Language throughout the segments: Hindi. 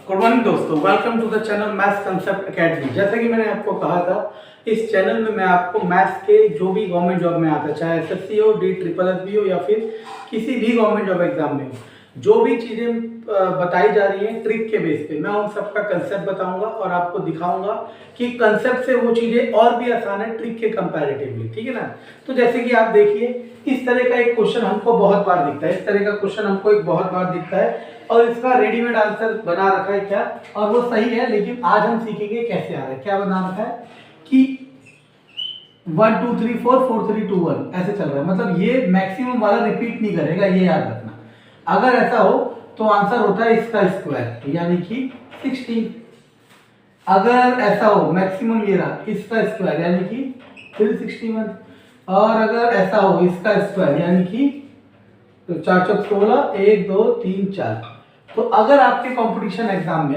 गुड मॉर्निंग दोस्तों, welcome to the channel Maths Concept Academy. जैसा कि मैंने आपको कहा था, इस चैनल में मैं आपको मैथ्स के जो भी गवर्नमेंट जॉब में आता है, चाहे एसएससी हो, DSSS हो या फिर किसी भी गवर्नमेंट जॉब एग्जाम में हो, जो भी चीज़ें बताई जा रही हैं ट्रिक के बेस पे, मैं उन सबका कंसेप्ट बताऊंगा और आपको दिखाऊंगा कि कंसेप्ट से वो चीज़ें और भी आसान है ट्रिक के कंपैरेटिवली। ठीक है ना। तो जैसे कि आप देखिए, इस तरह का एक क्वेश्चन हमको बहुत बार दिखता है, इस तरह का क्वेश्चन हमको एक बहुत बार दिखता है और इसका रेडीमेड आंसर बना रखा है क्या, और वो सही है, लेकिन आज हम सीखेंगे कैसे आ रहा है। क्या बना रखा है कि 1 2 3 4 4 3 2 1 ऐसे चल रहा है, मतलब ये मैक्सिमम वाला रिपीट नहीं करेगा, ये याद रखना। अगर ऐसा हो तो आंसर होता है इसका स्क्वायर, यानी कि 16। अगर ऐसा हो, मैक्सिमम ये रहा, इसका स्क्वायर यानी कि 361। और अगर ऐसा हो इसका स्क्वायर यानी कि तो 4 चौक 16, 1 2 3 4। तो अगर आपके कंपटीशन एग्जाम में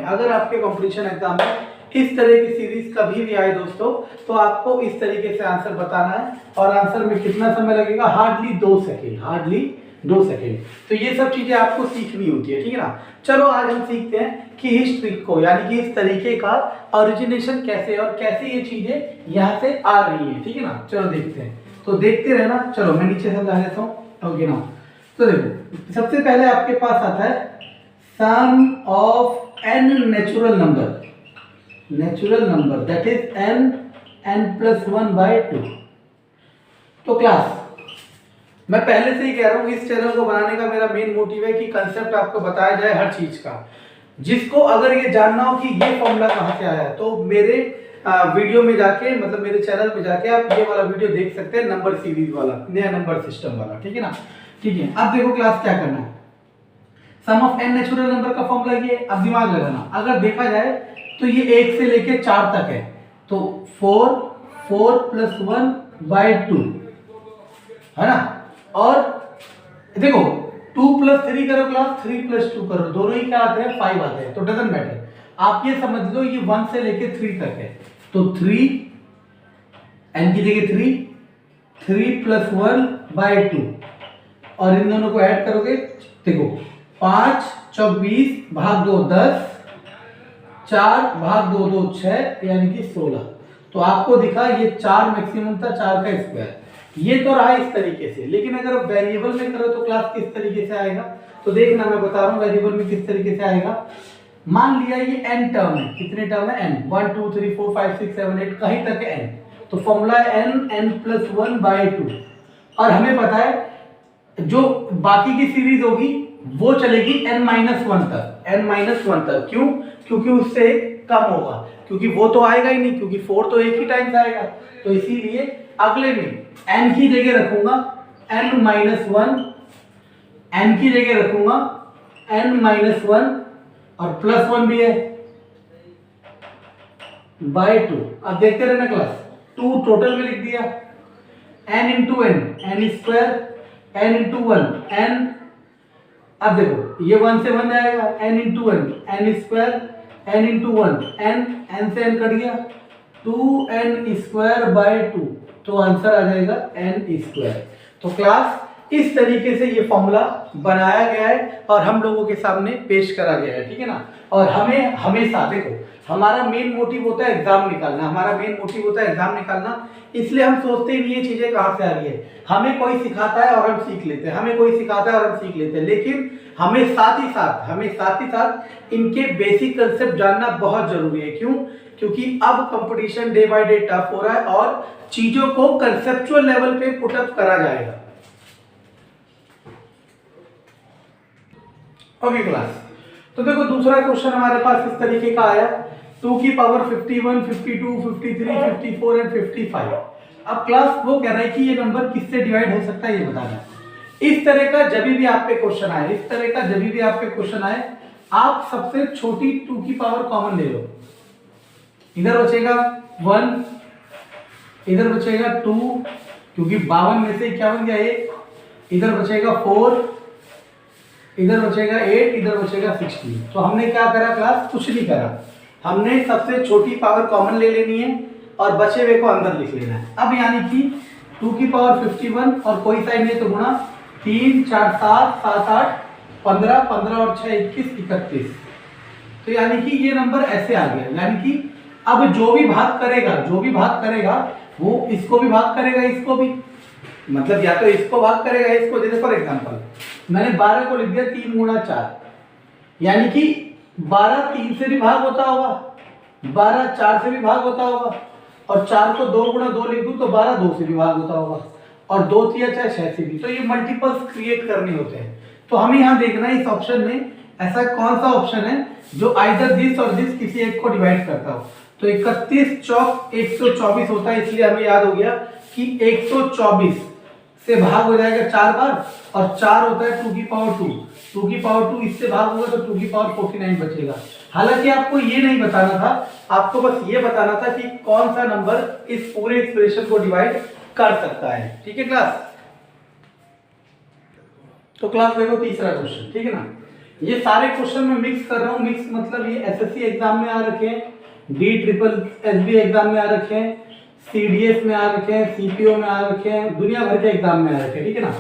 इस तरह की सीरीज कभी भी आए दोस्तों, तो आपको इस तरीके से आंसर बताना है और आंसर में कितना समय लगेगा, हार्डली 2 सेकेंड। तो ये सब चीजें आपको सीखनी होती है। ठीक है ना। चलो आज हम सीखते हैं कि इस ट्रिक को, यानी कि इस तरीके का ओरिजिनेशन कैसे और कैसे ये चीजें यहाँ से आ रही है। ठीक है ना। चलो देखते हैं, तो देखते रहना। चलो मैं नीचे समझा देता हूँ। ओके ना। तो देखो, सबसे पहले आपके पास आता है sum of n natural number that is n+1/2। तो क्लास, मैं पहले से ही कह रहा हूँ, इस चैनल को बनाने का मेरा मेन मोटिव है कि कंसेप्ट आपको बताया जाए हर चीज का। जिसको अगर ये जानना हो कि ये फॉर्मूला कहाँ से आया, तो मेरे वीडियो में जाके, मतलब मेरे चैनल पे जाके आप ये वाला वीडियो देख सकते हैं, नंबर सीरीज वाला, नया नंबर सिस्टम वाला। ठीक है ना। ठीक है, अब देखो क्लास क्या करना है। Sum of n natural number का फॉर्मूला ये, अब दिमाग लगाना। अगर देखा जाए तो ये 1 से लेके 4 तक है, तो 4 + 1/2 है ना। और देखो 2 + 3 करो क्लास, 3 + 2 करो, दोनों ही क्या आते हैं, 5 आते हैं। तो डजंट मैटर, आप ये समझ लो ये 1 से लेके 3 तक है। तो 3 n की जगह 3 + 1/2 और इन दोनों को ऐड करोगे, देखो 5 चौक 20 भाग 2 10, 4 भाग 2 2 6, यानी कि 16। तो आपको दिखा ये 4 मैक्सिमम था, 4 का स्क्वायर। ये तो रहा इस तरीके से, लेकिन अगर वेरिएबल में करो तो क्लास किस तरीके से आएगा, तो देखना मैं बता रहा हूँ वेरिएबल में किस तरीके से आएगा। मान लिया ये n टर्म है, कितने टर्म है, n 1 2 3 4 5 6 7 8, कहीं तक है n, तो फॉर्मूला है n+1/2। और हमें पता है जो बाकी की सीरीज होगी वो चलेगी n-1 तक। क्यों? क्योंकि उससे कम होगा, क्योंकि वो तो आएगा ही नहीं, क्योंकि 4 तो एक ही टाइम से आएगा। तो इसीलिए अगले में n की जगह रखूंगा n-1, n की जगह रखूंगा n-1 और +1 भी है /2। अब देखते रहना क्लास, 2 टोटल में लिख दिया, n × n, n square, n × 1 n। अब देखो ये 1 से 1 जाएगा, n × n, n square, n × 1 n से n कट गया, 2n²/2, तो आंसर आ जाएगा n²। तो क्लास इस तरीके से ये फॉर्मूला बनाया गया है और हम लोगों के सामने पेश करा गया है। ठीक है ना। और हमें हमेशा, देखो हमारा मेन मोटिव होता है एग्जाम निकालना, इसलिए हम सोचते ही नहीं ये चीजें कहाँ से आ रही है। हमें कोई सिखाता है और हम सीख लेते हैं, लेकिन हमें साथ ही साथ इनके बेसिक कंसेप्ट जानना बहुत जरूरी है। क्यों? क्योंकि अब competition day by day tough हो रहा है और चीजों को कंसेप्चुअल लेवल पे पुटअप करा जाएगा। ओके क्लास, तो देखो दूसरा क्वेश्चन हमारे पास इस तरीके का आया, 2 की पावर 51, 52, 53, 54 एंड 55। अब क्लास वो कह रहा है कि ये नंबर किससे डिवाइड हो सकता है, ये बताना। इस तरह का जब भी आप पे क्वेश्चन आए, आप सबसे छोटी 2 की पावर कॉमन ले लो। इधर बचेगा 1, इधर बचेगा 2, क्योंकि 52 में से क्या बन गया 1, इधर बचेगा 4, इधर बचेगा 8, इधर बचेगा 16। तो हमने क्या करा क्लास, कुछ नहीं करा, हमने सबसे छोटी पावर कॉमन ले लेनी है और बचे हुए को अंदर लिख लेना है। अब यानी कि 2 की पावर 51 और कोई साइड नहीं तो गुणा, 3 4 7 7 8 15, 15 और 6 21, 31। तो यानी कि ये नंबर ऐसे आ गया, यानी कि अब जो भी भाग करेगा वो इसको भी भाग करेगा, इसको भी, मतलब या तो इसको भाग करेगा इसको। जैसे फॉर एग्जांपल मैंने 12 को लिख दिया 3 गुणा 4, यानी कि 12 3 से भी भाग होता होगा, 12 4 से भी भाग होता होगा, और 4 को 2 गुणा 2 लिख दूं तो 12 2 से भी भाग होता होगा, और 2 3 चाहे 6 से भी। तो ये मल्टीपल्स क्रिएट करने होते हैं। तो हमें यहाँ देखना है इस ऑप्शन में ऐसा कौन सा ऑप्शन है जो आइदर दिस और दिस किसी एक को डिवाइड करता हो। तो 31 चौक 124 होता है, इसलिए हमें याद हो गया कि 124 से भाग हो जाएगा 4 बार, और 4 होता है 2 की पावर 2, 2 की पावर 2 इससे भाग होगा तो 2 की पावर 49 बचेगा। हालांकि आपको ये नहीं बताना था, आपको बस ये बताना था कि कौन सा नंबर इस पूरे एक्सप्रेशन को डिवाइड कर सकता है। ठीक है क्लास? तो क्लास देखो तीसरा क्वेश्चन, ठीक है ना। ये सारे क्वेश्चन मैं मिक्स कर रहा हूँ, मिक्स मतलब ये एसएससी एग्जाम में आ रखे हैं, DSSB एग्जाम में आ रखे हैं, CDS में आ रखे हैं, CPO में आ रखे हैं, दुनिया भर के एग्जाम में आ रखे हैं, ठीक है ना।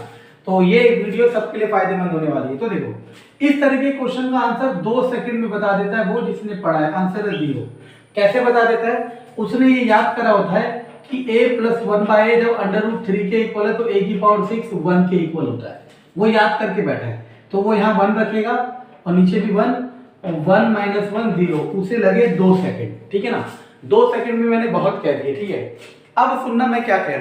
तो ये वीडियो सबके लिए फायदेमंद होने वाली है। तो देखो इस तरह के क्वेश्चन का आंसर 2 सेकंड में बता देता है वो जिसने पढ़ा है। आंसर है 0। कैसे बता देता है? उसने ये याद करा होता है कि a + 1/a जब √3 के इक्वल है तो a की पावर 6 1 के इक्वल होता है, वो याद करके बैठा है। तो वो यहाँ 1 रखेगा और नीचे भी 1, 1 - 1 0, उसे लगे 2 सेकंड, ठीक है ना। 2 सेकंड में मैंने बहुत कह दिया, ठीक है। अब सुनना मैं क्या कह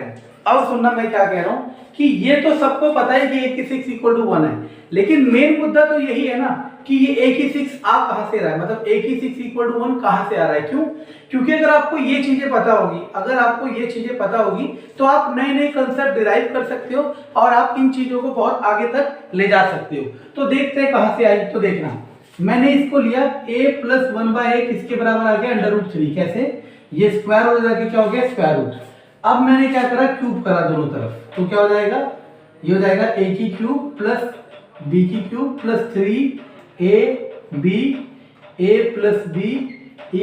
रहा हूँ, कि ये तो सबको पता है कि a की 6 = 1 है, लेकिन मेन मुद्दा तो यही है ना कि ये a की 6 आ कहां से रहा है, मतलब a की 6 = 1 कहां से आ रहा है। क्यों? क्योंकि अगर आपको ये चीजें पता होगी, तो आप नए नए कंसेप्ट डिराइव कर सकते हो और आप इन चीजों को बहुत आगे तक ले जा सकते हो। तो देखते हैं कहां से आई। तो देखना, मैंने इसको लिया a + 1/a किसके बराबर आ गया, √3। कैसे? ये स्क्वायर हो जाएगा, क्या हो गया, स्क्वायर रूट। अब मैंने क्या करा, क्यूब करा दोनों तरफ, तो क्या हो जाएगा, ये हो जाएगा a की क्यूब प्लस b की cube plus 3ab a + b =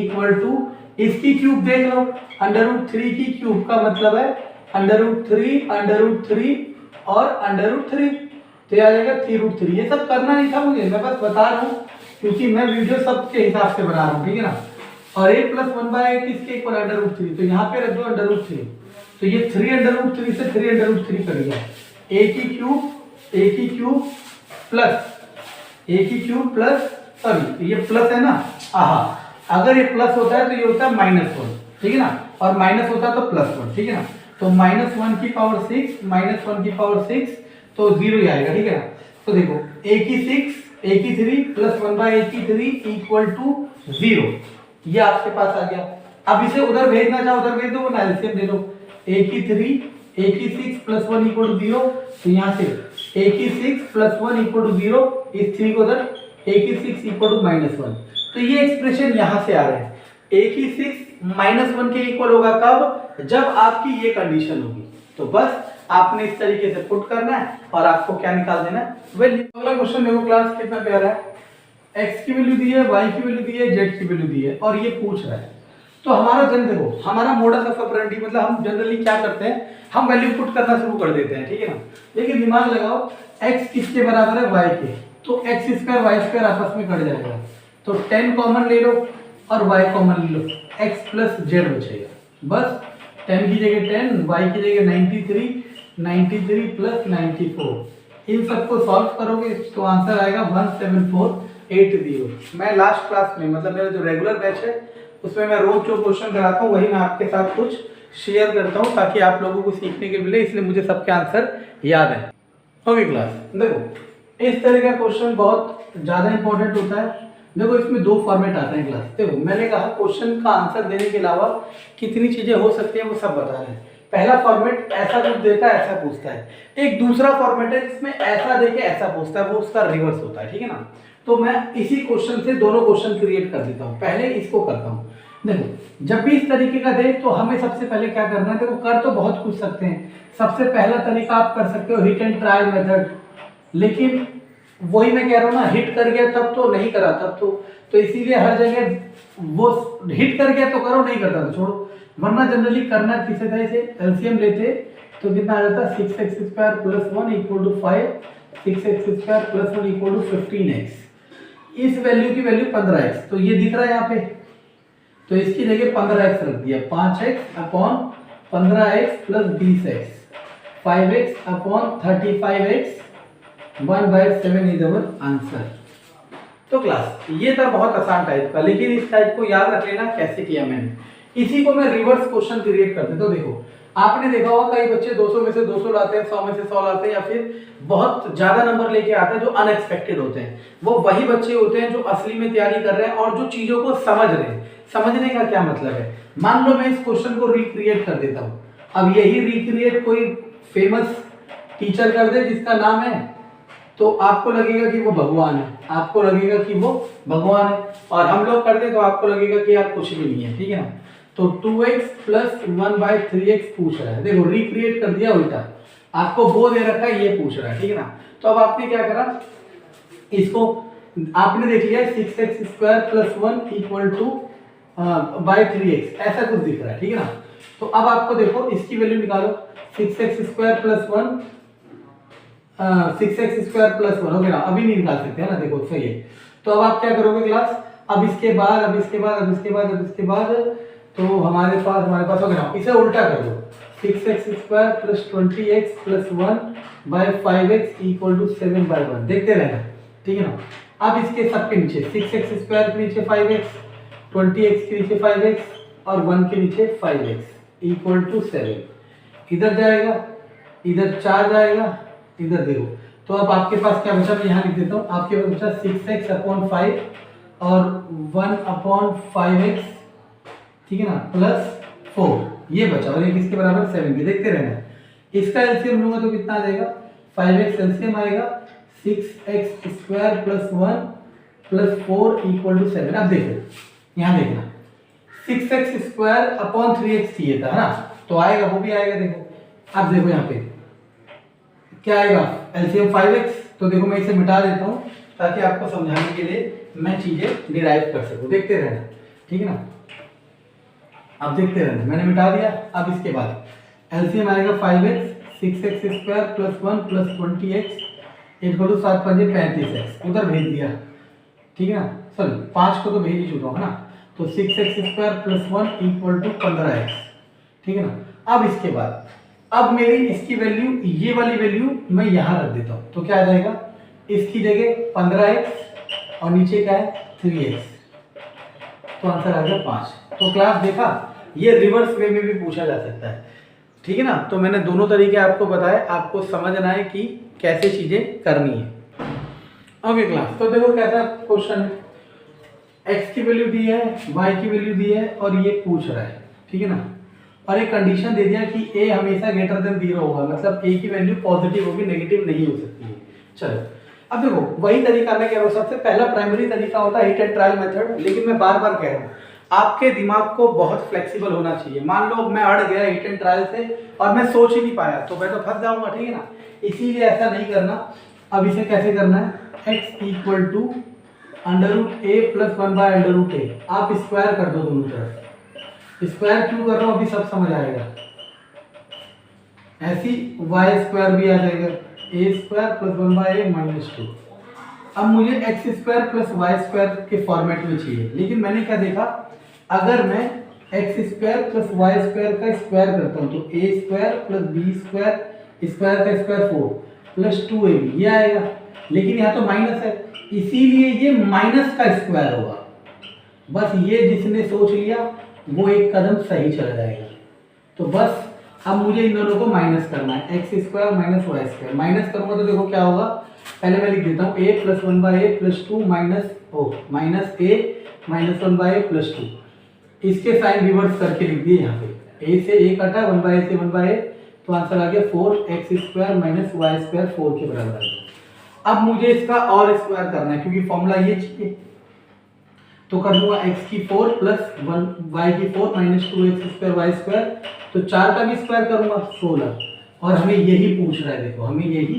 इसकी क्यूब देख लो, √3 की क्यूब का मतलब है √3 और √3, तो ये आ जाएगा 3√3। ये सब करना नहीं था मुझे, मैं बस बता रहा हूँ क्योंकि मैं वीडियो सबके हिसाब से बना रहा हूँ, ठीक है ना। और a + 1/a किसके इक्वल √3, तो यहाँ पे रख दो √3, तो ये 3√3 से 3√3 कर दिया। a की क्यूब प्लस सॉरी ये प्लस है ना, अगर ये प्लस होता है तो ये होता है -1, ठीक है ना, और माइनस होता है तो +1, ठीक है ना। तो -1 की पावर 6 तो 0 ही आएगा, ठीक है ना। तो देखो a की 6 a की 3 + 1/a की 3 = 0, ये आपके पास आ गया। अब इसे उधर भेजना चाहो उधर भेज दो, ना एलसीएम ले लो। a की 3 a की 6 + 1 = 0, तो यहाँ से a की 6 + 1 = 0, इस 3 को उधर a की 6 = -1, तो ये एक्सप्रेशन यहाँ से आ रहा है। a की 6 -1 के इक्वल होगा कब, जब आपकी ये कंडीशन होगी। तो बस आपने इस तरीके से पुट करना है और आपको क्या निकाल देना है, वैल्यू। अगला क्वेश्चन देखो क्लास, कितना प्यारा है। x की वैल्यू दी है, y की वैल्यू दी है, z की वैल्यू दी है और ये पूछ रहा है। तो हमारा देखो हमारा मोडस ऑफ ऑपरेंडी, मतलब हम जनरली क्या करते हैं, हम वैल्यू पुट करना शुरू कर देते हैं, ठीक है ना। लेकिन दिमाग लगाओ, x किसके बराबर है, y के, तो x² y² आपस में कट जाएगा, तो 10 कॉमन ले लो और y कॉमन ले लो, x + z बचेगा। बस 10 की जगह 10, y की जगह 93 + 94, इन सबको सॉल्व करोगे तो आंसर आएगा 17480। मैं लास्ट क्लास में, मतलब मेरा जो रेगुलर बैच है उसमें मैं रोज जो क्वेश्चन कराता हूँ वही मैं आपके साथ कुछ शेयर करता हूँ ताकि आप लोगों को सीखने के मिले, इसलिए मुझे सबके आंसर याद है। ओके क्लास, देखो इस तरह का क्वेश्चन बहुत ज़्यादा इंपॉर्टेंट होता है। देखो इसमें 2 फॉर्मेट आते हैं क्लास। देखो मैंने कहा क्वेश्चन का आंसर देने के अलावा कितनी चीज़ें हो सकती हैं वो सब बता रहे हैं। पहला फॉर्मेट ऐसा कुछ देता है, ऐसा पूछता है। एक दूसरा फॉर्मेट है जिसमें ऐसा देके ऐसा पूछता है, वो उसका रिवर्स होता है, ठीक है ना। तो मैं इसी क्वेश्चन से दोनों क्वेश्चन क्रिएट कर देता हूँ। पहले इसको करता हूँ। देखो जब भी इस तरीके का दे तो हमें सबसे पहले क्या करना है, देखो कर तो बहुत कुछ सकते हैं। सबसे पहला तरीका आप कर सकते हो हिट एंड ट्रायल मेथड, लेकिन वही मैं कह रहा हूँ ना, हिट कर गया तब तो नहीं करा, तब तो इसीलिए हर जगह वो हिट कर गया तो करो, नहीं करता तो छोड़ो। वरना जनरली करना किसी तरह से एलसीएम लेते तो कितना आ जाता, 6x² + 1 = 5, 6x² + 1 = 15x। इस वैल्यू की वैल्यू 15x, तो ये दिख रहा है यहाँ पे, तो इसकी जगह 15x रख दिया, 5x upon 15x plus 20x, 5x upon 35x 1/7 is our answer. तो क्लास ये था बहुत आसान टाइप का, लेकिन इस टाइप को याद रख लेना कैसे किया मैंने। इसी को मैं रिवर्स क्वेश्चन क्रिएट कर देता हूं। देखो आपने देखा होगा कई बच्चे 200 में से 200 लाते हैं, 100 में से 100 लाते हैं, या फिर बहुत ज्यादा नंबर लेके आते हैं जो अनएक्सपेक्टेड होते हैं। वो वही बच्चे होते हैं जो असली में तैयारी कर रहे हैं और जो चीजों को समझ रहे हैं। समझने का क्या मतलब है, मान लो मैं इस क्वेश्चन को रिक्रिएट कर देता हूँ, अब यही रिक्रिएट कोई फेमस टीचर कर दे जिसका नाम है, तो आपको लगेगा कि वो भगवान है, आपको लगेगा कि वो भगवान है, और हम लोग कर दे तो आपको लगेगा कि यार कुछ भी नहीं है, ठीक है ना। तो 2x प्लस 1/3x पूछ रहा है, देखो रिक्रिएट कर दिया उल्टा, आपको वो दे रखा है, ये पूछ रहा है, ठीक है ना। तो अब आपने क्या करा, इसको आपने देख लिया 6x² plus 1 equal two by 3x, ऐसा कुछ दिख रहा है, ठीक है ना। तो अब आपको देखो इसकी वैल्यू निकालो, 6x² प्लस 1 6x² प्लस 1 हो गया ना, अभी नहीं निकाल सकते है ना, देखो सही है। तो अब आप क्या करोगे क्लास, अब इसके बाद अब इसके बाद अब इसके बाद अब इसके बाद, तो हमारे पास हो गया ना, इसे उल्टा कर दो, 6x² plus 20x plus 1/5x equal to 7/1, देखते रहना, ठीक है ना। अब इसके सबके नीचे 6x² के नीचे 5x, 20x के नीचे 5x और 1 के नीचे 5x इक्वल टू 7, इधर जाएगा, इधर 4 जाएगा, इधर देखो। तो अब आपके पास क्या बचा, मैं यहाँ लिख देता हूँ, आपके पास बचा 6x अपॉन 5 और 1 अपॉन 5x, ठीक है ना, प्लस 4, ये बचा, और ये किसके बराबर 7 के, देखते रहना। इसका एलसीएम लूंगा तो कितना आ जाएगा, 5x एलसीएम आएगा, 6x² plus 1 plus 4 equal to 7। अब देखो यहाँ देखना, 6x² अपॉन 3x चाहिए था ना, तो आएगा, वो भी आएगा, देखो। अब देखो यहाँ पे क्या आएगा, एलसीएम 5x, तो देखो मैं इसे मिटा देता हूँ ताकि आपको समझाने के लिए मैं चीजें डिराइव कर सकूँ, देखते रहना, ठीक है ना। अब देखते रहना, मैंने मिटा दिया। अब इसके बाद एलसीएम आएगा 5x, 6x² plus 1 plus 20x equal to 7 5 35x, उधर भेज दिया, ठीक है ना, सॉरी 5 को तो भेज ही चुका हूँ ना, तो 6x² plus 1 equal to 15x, ठीक है ना। अब इसके बाद अब मेरी इसकी वैल्यू, ये वाली वैल्यू मैं यहाँ रख देता हूँ, तो क्या आ जाएगा, इसकी जगह 15x और नीचे क्या है 3x, तो आंसर आ गया 5। तो क्लास देखा, ये रिवर्स वे में भी पूछा जा सकता है, ठीक है ना। तो मैंने दोनों तरीके आपको बताए, आपको समझना है कि कैसे चीजें करनी है। ओके क्लास, तो देखो कैसा क्वेश्चन है, x की वैल्यू दी है, y की वैल्यू दी है और ये पूछ रहा है, ठीक है ना, और एक कंडीशन दे दिया कि a हमेशा ग्रेटर देन 0 होगा, मतलब a की वैल्यू पॉजिटिव होगी, नेगेटिव नहीं हो सकती है। चलो अब देखो वही तरीका मैं कह रहा हूँ, सबसे पहला प्राइमरी तरीका होता है हिट एंड ट्रायल मेथड, लेकिन मैं बार बार कह रहा हूँ आपके दिमाग को बहुत फ्लेक्सिबल होना चाहिए। मान लो मैं अड़ गया हिट एंड ट्रायल से और मैं सोच ही नहीं पाया, तो मैं तो फंस जाऊंगा, ठीक है ना, इसीलिए ऐसा नहीं करना। अब इसे कैसे करना है, x equal to √a plus 1/√a, आप स्क्वायर कर दो दोनों तरफ। स्क्वायर क्यों कर रहा हूँ अभी सब समझ आएगा, ऐसी y² भी आ जाएगा, a² प्लस 1/a माइनस 2। अब मुझे x² प्लस y² के फॉर्मेट में चाहिए, लेकिन मैंने क्या देखा, अगर मैं x² प्लस y² का स्क्वायर करता हूँ तो a² प्लस b² स्क्वायर का स्क्वायर 4 प्लस 2ab, ये आएगा, लेकिन यहाँ तो माइनस है, इसीलिए ये माइनस का स्क्वायर होगा। बस ये जिसने सोच लिया वो एक कदम सही चला जाएगा। तो बस अब मुझे इन दोनों को माइनस करना है, x² माइनस y², माइनस करूंगा तो देखो क्या होगा, पहले मैं लिख देता हूँ a plus 1/a plus 2 minus a minus 1/a plus 2, इसके साइन रिवर्स करके लिख दिए यहाँ पे, a से a कटा, 1/a से 1/a, तो आंसर आ गया 4x² माइनस y² 4 के बराबर आ गया। अब मुझे इसका और स्क्वायर करना है क्योंकि फॉर्मूला ये चाहिए, तो कर दूंगा x की 4 प्लस 1 y की 4 माइनस 2x² y², तो 4 का भी स्क्वायर करूंगा 16, और हमें यही पूछ रहा है, देखो हमें यही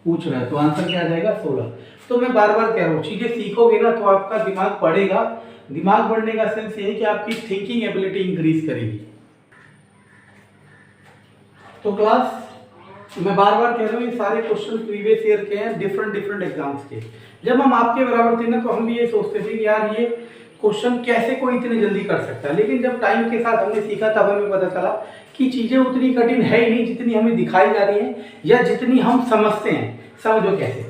पूछ रहा है, तो आंसर क्या आ जाएगा 16। तो मैं बार बार कह रहा हूँ चीजें सीखोगे ना तो आपका दिमाग बढ़ेगा, दिमाग बढ़ने का सेंस ये है कि आपकी थिंकिंग एबिलिटी इंक्रीज करेगी। तो क्लास मैं बार बार कह रहा हूँ ये सारे क्वेश्चन प्रीवियस ईयर के हैं, डिफरेंट डिफरेंट एग्जाम्स के। जब हम आपके बराबर थे ना तो हम भी ये सोचते थे कि यार ये क्वेश्चन कैसे कोई इतने जल्दी कर सकता है, लेकिन जब टाइम के साथ हमने सीखा तब हमें पता चला कि चीज़ें उतनी कठिन है ही नहीं जितनी हमें दिखाई जा रही हैं या जितनी हम समझते हैं। समझो कैसे,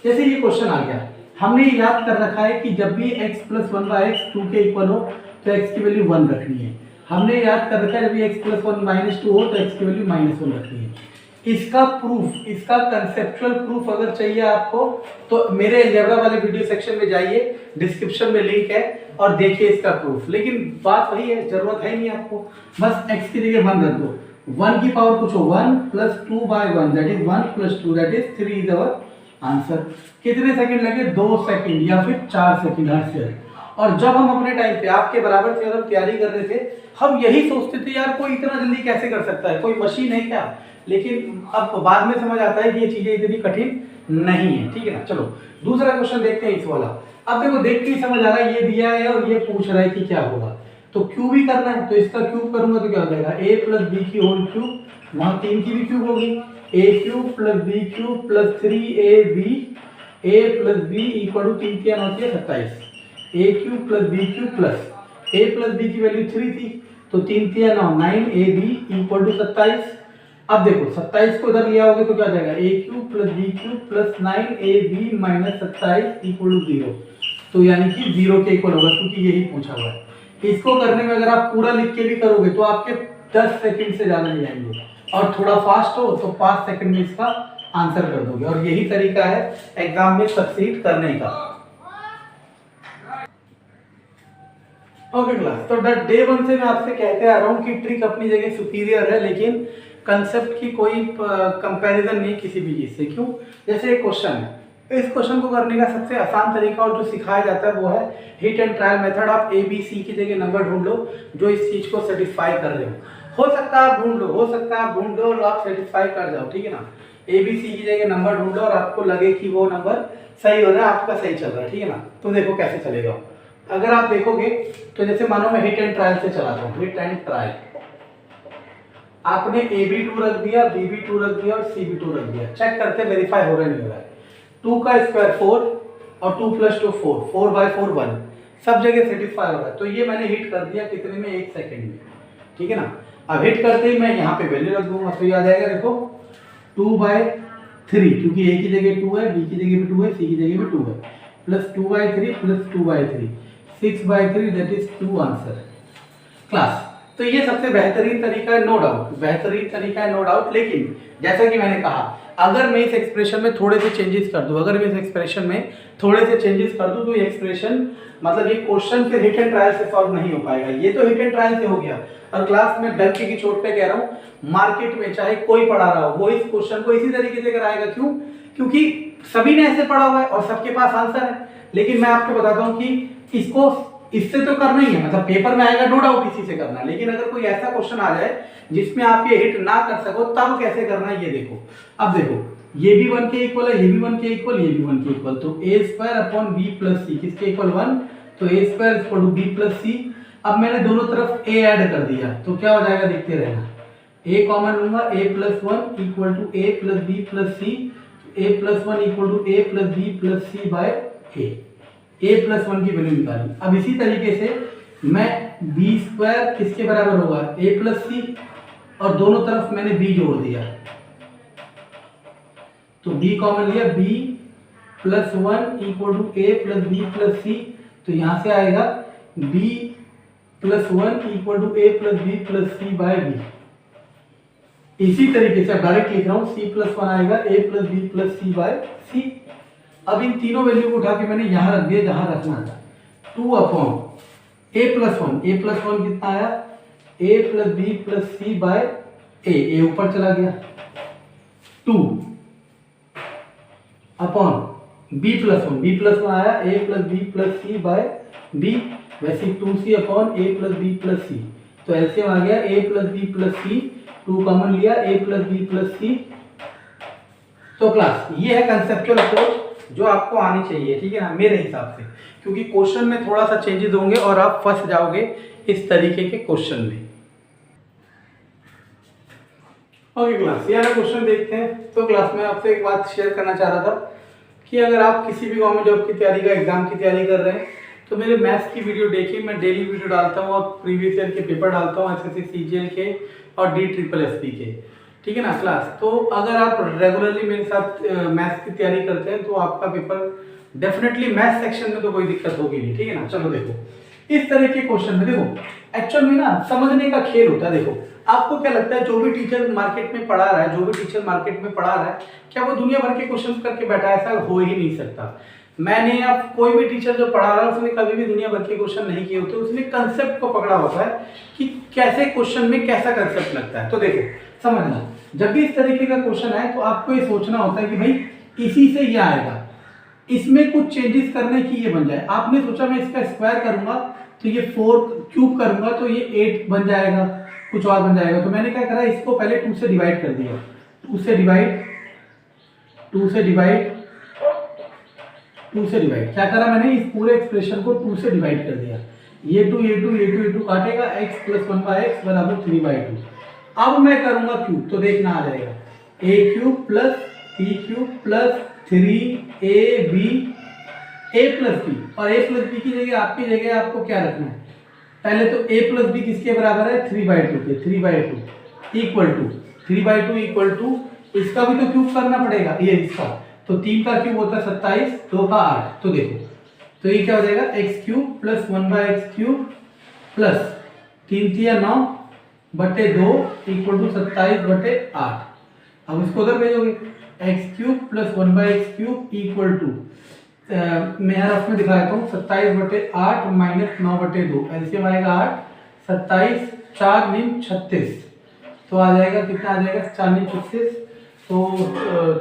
जैसे ये क्वेश्चन आ गया, हमने ये याद कर रखा है कि जब भी x + 1/x 2 के इक्वल हो तो x की वैल्यू 1 रखनी है। हमने याद कर रखा है जब भी x + 1 - 2 हो तो x की वैल्यू -1 रखनी है। इसका प्रूफ, इसका कंसेप्चुअल प्रूफ अगर चाहिए आपको तो मेरे अलजेब्रा वाले वीडियो सेक्शन में जाइए, डिस्क्रिप्शन में लिंक है, और देखिए इसका प्रूफ। लेकिन बात वही है, जरूरत है नहीं आपको, बस x की जगह 1 रख दो। 1 की पावर कुछ हो 1 + 2/1 that is 1 + 2 that is 3 is our answer. कितने सेकंड लगे? 2 सेकंड या फिर 4 सेकंड हर से। और जब हम अपने टाइम पे आपके बराबर थ्योरम तैयारी कर रहे थे, हम यही सोचते थे यार कोई इतना जल्दी कैसे कर सकता है, कोई मशीन है क्या। लेकिन अब बाद में समझ आता है कि ये चीजें इतनी कठिन नहीं है। ठीक है ना, चलो दूसरा क्वेश्चन देखते हैं इस वाला। अब देखो देख के ही समझ आ रहा है, ये दिया है और ये पूछ रहा है कि क्या होगा, तो क्यूब ही करना है। तो इसका क्यूब करूंगा तो क्या हो जाएगा? a + b की होल क्यूब, वहां 3 की भी क्यूब होगी, a³ + b³ + 3ab a + b = 3 3 होती है 27। a³ + b³ plus a + b की वैल्यू 3 थी तो 3 3 9 9ab = 27। अब देखो 27 को इधर लिया होगे तो क्या हो जाएगा? a³ + b³ + 9ab - 27 = 0। तो यानी कि 0 के इक्वल होगा, क्योंकि यही पूछा हुआ है। इसको करने में अगर आप पूरा लिख के भी करोगे तो आपके 10 सेकंड से ज्यादा नहीं जाएंगे, और थोड़ा फास्ट हो तो 5 सेकंड में इसका आंसर कर दोगे। और यही तरीका है एग्जाम में सक्सीड करने का। ओके क्लास, तो डे 1 से मैं आपसे कहते आ रहा हूँ कि ट्रिक अपनी जगह सुपीरियर है, लेकिन कंसेप्ट की कोई कंपैरिजन नहीं किसी भी चीज से। क्यों? जैसे एक क्वेश्चन है, इस क्वेश्चन को करने का सबसे आसान तरीका और जो सिखाया जाता है वो है हिट एंड ट्रायल मेथड। आप ए बी सी की जगह नंबर ढूंढ लो जो इस चीज को सेटिस्फाई कर रहे हो सकता है आप ढूंढ लो, हो सकता है आप ढूंढ लो और आप सेटिस्फाई कर जाओ। ठीक है ना, ए बी सी की जगह नंबर ढूंढ लो और आपको लगे कि वो नंबर सही हो रहा है, आपका सही चल रहा है। ठीक है ना, तो देखो कैसे चलेगा। अगर आप देखोगे तो जैसे मानो मैं हिट एंड ट्रायल से चलाता हूँ, हिट एंड ट्रायल, आपने AB2 रख दिया, BB2 रख दिया और CB2 रख दिया, चेक करते वेरीफाई हो रहा है नहीं हो रहा है। 2 का स्क्वायर 4 और 2 + 2 4, 4/4 1, सब जगह सेटिस्फाई हो रहा है। तो ये मैंने हिट कर दिया कितने में? 1 सेकंड में। ठीक है ना, अब हिट करते ही मैं यहाँ पे वैल्यू रख दूंगा तो ये आ जाएगा देखो 2/3, क्योंकि A की जगह 2 है, B की जगह भी 2 है, C की जगह भी 2 है, plus 2/3 plus 2/3 6/3 that is 2 answer. Class, तो ये सबसे बेहतरीन तरीका है, नो डाउट बेहतरीन तरीका है, नो डाउट। लेकिन जैसा कि मैंने कहा, अगर मैं इस एक्सप्रेशन में थोड़े से चेंजेस कर दूं, अगर मैं इस एक्सप्रेशन में थोड़े से चेंजेस कर दूं तो ये एक्सप्रेशन मतलब ये क्वेश्चन फिर हिट एंड ट्रायल से सॉल्व नहीं हो पाएगा। ये तो हिट एंड ट्रायल से हो गया, और क्लास में डर की चोट पे कह रहा हूँ, मार्केट में चाहे कोई पढ़ा रहा हो वो इस क्वेश्चन को इसी तरीके से कराएगा। क्यों? क्योंकि सभी ने ऐसे पढ़ा हुआ है और सबके पास आंसर है। लेकिन मैं आपको बताता हूँ कि इसको इससे तो करना ही है, मतलब पेपर में आएगा नो डाउट इसी से करना है। लेकिन अगर कोई ऐसा क्वेश्चन आ जाए जिसमें आप ये हिट ना कर सको तब कैसे करना है ये देखो। अब देखो ये भी 1 के इक्वल है, ये भी 1 के इक्वल, ये भी 1 के इक्वल, तो a² / b + c किसके इक्वल 1, तो a² = b + c। अब मैंने दोनों तरफ a ऐड कर दिया तो क्या हो जाएगा देखते रहना। a कॉमन लूंगा, a + 1 = a + b + c, a + 1 = a + b + c/a, a + 1 की वैल्यू निकाली। अब इसी तरीके से मैं b² किसके बराबर होगा, a + c, और दोनों तरफ मैंने b जोड़ दिया तो b कॉमन लिया, b + 1 = a + b + c, तो यहां से आएगा b + 1 = a + b + c/b। इसी तरीके से डायरेक्ट लिख रहा हूं, c + 1 आएगा a + b + c/c। अब इन तीनों वैल्यू को उठा के मैंने यहां रख दिया जहां रखना था, 2/a + 1 कितना आया, a + b + c/a, a ऊपर चला गया, 2 अपॉन b + 1 आया, a + b + c/b, वैसे 2c upon a + b + c, तो एलसीएम आ गया a + b + c, 2 कॉमन लिया, a + b + c। तो क्लास ये है कंसेप्चुअल अप्रोच जो आपको आनी चाहिए। ठीक है ना, मेरे हिसाब से, क्योंकि क्वेश्चन में थोड़ा सा चेंजेस होंगे और आप फंस जाओगे इस तरीके के क्वेश्चन में। ओके क्लास, यहाँ क्वेश्चन देखते हैं। तो क्लास में आपसे एक बात शेयर करना चाह रहा था कि अगर आप किसी भी गवर्नमेंट जॉब की तैयारी का एग्जाम की तैयारी कर रहे हैं तो मेरे मैथ्स की वीडियो देखिए। मैं डेली वीडियो डालता हूँ और प्रीवियस ईयर के पेपर डालता हूँ, एसएससी सीजीएल के और DSSS के, ठीक है ना क्लास। तो अगर आप रेगुलरली मेरे साथ मैथ्स की तैयारी करते हैं तो आपका पेपर डेफिनेटली मैथ्स सेक्शन में तो कोई दिक्कत होगी नहीं, ठीक है ना। चलो देखो, इस तरह के क्वेश्चन में देखो एक्चुअल में ना समझने का खेल होता है। देखो आपको क्या लगता है, जो भी टीचर मार्केट में पढ़ा रहा है, जो भी टीचर मार्केट में पढ़ा रहा है, क्या वो दुनिया भर के क्वेश्चन करके बैठा है? ऐसा हो ही नहीं सकता। मैंने या कोई भी टीचर जो पढ़ा रहा है उसने कभी भी दुनिया भर के क्वेश्चन नहीं किए होते। उसने कंसेप्ट को पकड़ा होता है कि कैसे क्वेश्चन में कैसा कंसेप्ट लगता है। तो देखो समझना, जब भी इस तरीके का क्वेश्चन आए तो आपको ये सोचना होता है कि भाई इसी से ये आएगा, इसमें कुछ चेंजेस करने की ये बन जाए। आपने सोचा मैं इसका स्क्वायर करूंगा तो ये 4, क्यूब करूंगा तो ये 8 बन जाएगा, कुछ और बन जाएगा। तो मैंने क्या करा, इसको पहले 2 से डिवाइड कर दिया, 2 से डिवाइड क्या करा मैंने, इस पूरे एक्सप्रेशन को 2 से डिवाइड कर दिया। ये 2 काटेगा, x + 1/x = 3/2। अब मैं करूंगा क्यूब तो देखना आ जाएगा a³ + b³ + 3ab a + b। और a + b की जगह आपकी जगह आपको क्या रखना है, पहले तो a + b किसके बराबर है, 3/2 के। 3/2 = इसका भी तो क्यूब करना पड़ेगा, ये इसका तो 3 का क्यूब होता है 27, 2 का 8। तो देखो तो ये क्या हो जाएगा, x³ + 1/x³ प्लस 3 × 9/2 = 27/8। अब इसको उधर भेजोगे, x³ + 1/x³ मैं रफ में दिखा देता हूँ, 27/8 - 9/2 एलसीएम आएगा 8, 27, 4 × 36 तो आ जाएगा कितना, आ जाएगा 4 × 36 तो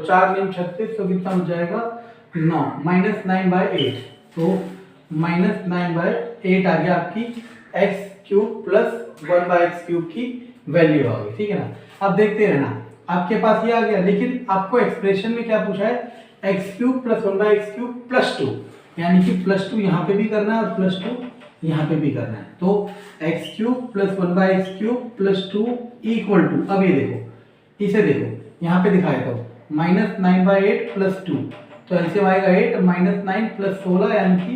4 × 36 तो कितना हो जाएगा 9 -9/8 तो -9/8 आ गया आपकी x³ + 1/x³ की वैल्यू आ गई, ठीक है ना। अब देखते रहना, आपके पास ये आ गया, लेकिन आपको एक्सप्रेशन में क्या पूछा है, x³ + 1/x³ + 2, यानी कि +2 यहाँ पे भी करना है और +2 यहाँ पे भी करना है। तो x³ + 1/x³ + 2 = अब ये देखो, इसे देखो यहाँ पे दिखाया था -9/8 + 2 तो ऐसे आएगा 8 - 9 + 16 यानी कि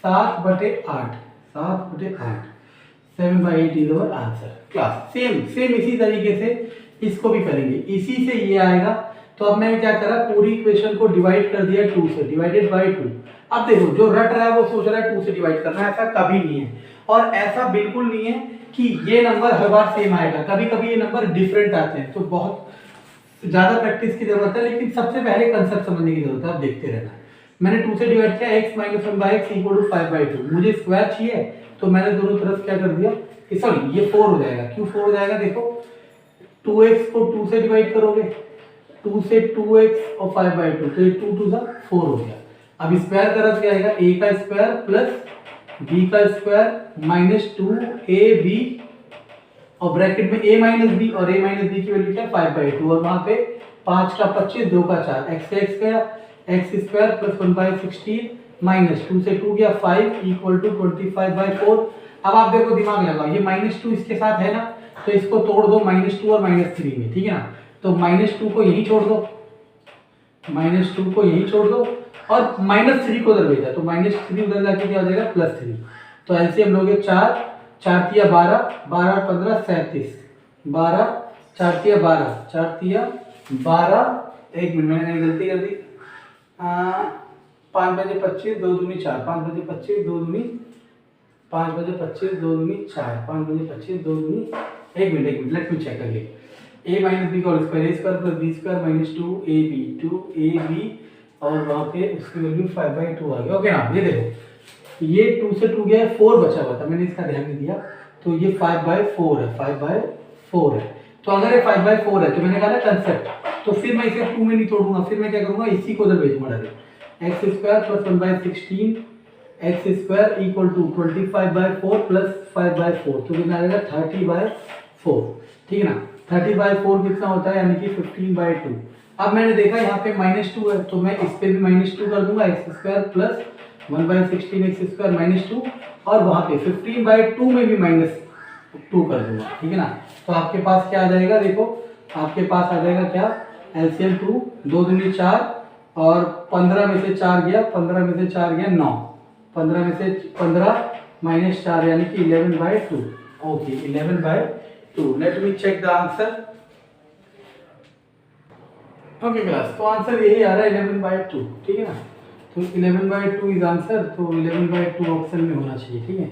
7/8 7/8 is our answer class. Same इसी तरीके से इसको भी करेंगे, इसी से ये आएगा। तो अब मैंने क्या करा, पूरी इक्वेशन को डिवाइड कर दिया 2 से, /2। अब देखो जो रट रहा है वो सोच रहा है 2 से डिवाइड करना है, ऐसा कभी नहीं है। और ऐसा बिल्कुल नहीं है कि ये नंबर हर बार सेम आएगा, कभी कभी ये नंबर डिफरेंट आते हैं। तो बहुत ज्यादा प्रैक्टिस की जरूरत है, लेकिन सबसे पहले कंसेप्ट समझने की जरूरत है। आप देखते रहना, मैंने 2 से डिवाइड किया, x - 1/x = 5/2। मुझे स्क्वायर चाहिए तो मैंने दोनों तरफ क्या कर दिया, सॉरी ये 4 हो जाएगा। क्यों 4 हो जाएगा, देखो 2x को 2 से डिवाइड करोगे, 2 से 2x और 5/2 तो ये 2 × 2 = 4 हो गया। अब स्क्वायर करा तो क्या आएगा, a का स्क्वायर + b का स्क्वायर -2ab और ब्रैकेट में a - b, और a - b की वैल्यू क्या है 5/2 और वहां पे 5 का 25, 2 का 4, x से x गया, x² + 1/16 -2 से 2 गया 5 = 25/4। अब आप देखो दिमाग लगाओ, ये -2 इसके साथ है ना, तो इसको तोड़ दो -2 और -3 में, ठीक है ना। तो -2 को यहीं छोड़ दो, -2 को यहीं छोड़ दो और -3 को उधर भेजा, तो -3 उधर जाके क्या हो जाएगा +3। तो एलसीएम लोगे 4 4 × 12 12 और 15 37 12 4 × 12 4 × 12 एक मिनट मैंने गलती कर दी, 5 बजे 25 2 दूनी 4 5 बजे 25 2 दूनी 5 बजे 25 2 दूनी 4 5 बजे 25 2 दूनी एक minute let me check again. a - b का whole square, a² + b² - 2ab और वहाँ पे उसकी वैल्यू 5/2 आ गई। ओके ना, ये देखो ये 2 से 2 गया, 4 बचा हुआ था, मैंने इसका ध्यान नहीं दिया, तो ये 5/4 है, 5/4 है। तो अगर ये 5/4 है तो मैंने कहा ना कंसेप्ट, तो फिर मैं इसे 2 में नहीं तोड़ूंगा, फिर मैं क्या करूंगा, इसी को उधर भेजूंगा डायरेक्ट। x² + 1/16 x² = 25/4 + 5/4 तो कितना आ जाएगा 30/4, ठीक है ना। 30/4 कितना होता है, यानी कि 15/2। अब मैंने देखा यहाँ पे -2 है तो मैं इस पे भी -2 कर दूंगा, x² + 1/16 x² -2 और वहाँ पे 15/2 में भी -2 कर दूंगा, ठीक है ना। तो आपके पास क्या आ जाएगा, देखो आपके पास आ जाएगा क्या, एलसीएम 2, 2 दूनी 4 और 15 में से 4 गया, 15 में से 4 गया 9, 15 में से 15 माइनस 4 यानी कि 11/2। Okay 11/2। Let me check the answer. Okay class, तो आंसर यही आ रहा है 11/2, ठीक है ना। तो 11/2 इज आंसर, तो 11/2 ऑप्शन में होना चाहिए, ठीक है।